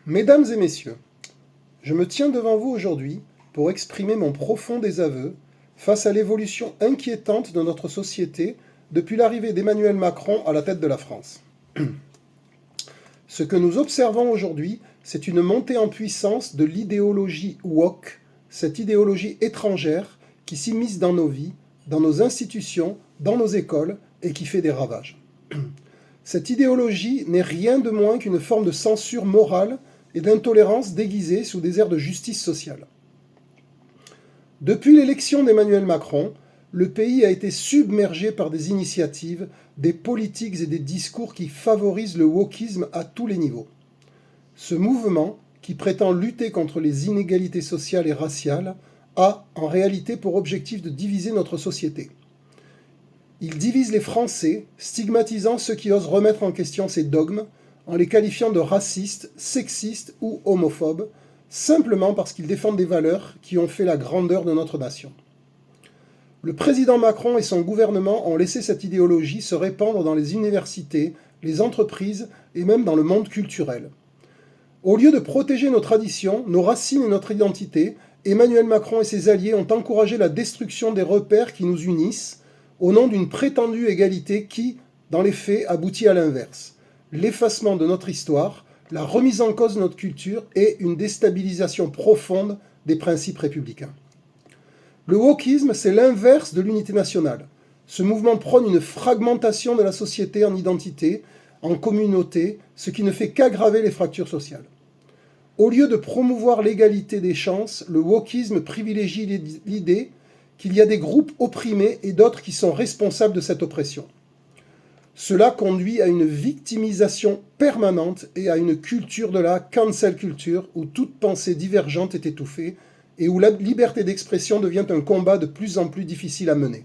Mesdames et messieurs, je me tiens devant vous aujourd'hui pour exprimer mon profond désaveu face à l'évolution inquiétante de notre société depuis l'arrivée d'Emmanuel Macron à la tête de la France. Ce que nous observons aujourd'hui, c'est une montée en puissance de l'idéologie woke, cette idéologie étrangère qui s'immisce dans nos vies, dans nos institutions, dans nos écoles et qui fait des ravages. Cette idéologie n'est rien de moins qu'une forme de censure morale et d'intolérance déguisée sous des airs de justice sociale. Depuis l'élection d'Emmanuel Macron, le pays a été submergé par des initiatives, des politiques et des discours qui favorisent le wokisme à tous les niveaux. Ce mouvement, qui prétend lutter contre les inégalités sociales et raciales, a en réalité pour objectif de diviser notre société. Il divise les Français, stigmatisant ceux qui osent remettre en question ces dogmes, en les qualifiant de racistes, sexistes ou homophobes, simplement parce qu'ils défendent des valeurs qui ont fait la grandeur de notre nation. Le président Macron et son gouvernement ont laissé cette idéologie se répandre dans les universités, les entreprises et même dans le monde culturel. Au lieu de protéger nos traditions, nos racines et notre identité, Emmanuel Macron et ses alliés ont encouragé la destruction des repères qui nous unissent, au nom d'une prétendue égalité qui, dans les faits, aboutit à l'inverse. L'effacement de notre histoire, la remise en cause de notre culture et une déstabilisation profonde des principes républicains. Le wokisme, c'est l'inverse de l'unité nationale. Ce mouvement prône une fragmentation de la société en identité, en communauté, ce qui ne fait qu'aggraver les fractures sociales. Au lieu de promouvoir l'égalité des chances, le wokisme privilégie l'idée qu'il y a des groupes opprimés et d'autres qui sont responsables de cette oppression. Cela conduit à une victimisation permanente et à une culture de la cancel culture où toute pensée divergente est étouffée et où la liberté d'expression devient un combat de plus en plus difficile à mener.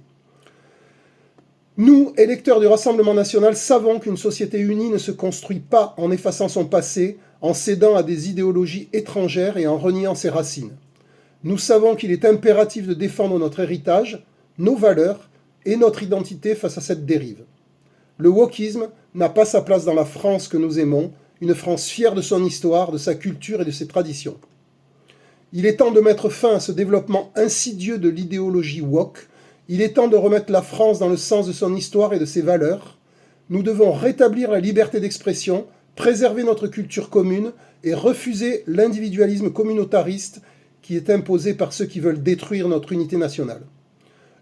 Nous, électeurs du Rassemblement national, savons qu'une société unie ne se construit pas en effaçant son passé, en cédant à des idéologies étrangères et en reniant ses racines. Nous savons qu'il est impératif de défendre notre héritage, nos valeurs et notre identité face à cette dérive. Le wokisme n'a pas sa place dans la France que nous aimons, une France fière de son histoire, de sa culture et de ses traditions. Il est temps de mettre fin à ce développement insidieux de l'idéologie woke. Il est temps de remettre la France dans le sens de son histoire et de ses valeurs. Nous devons rétablir la liberté d'expression, préserver notre culture commune et refuser l'individualisme communautariste qui est imposé par ceux qui veulent détruire notre unité nationale.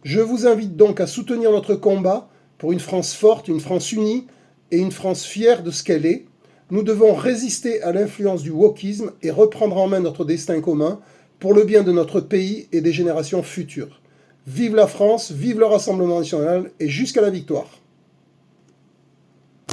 Je vous invite donc à soutenir notre combat pour une France forte, une France unie et une France fière de ce qu'elle est. Nous devons résister à l'influence du wokisme et reprendre en main notre destin commun pour le bien de notre pays et des générations futures. Vive la France, vive le Rassemblement national et jusqu'à la victoire.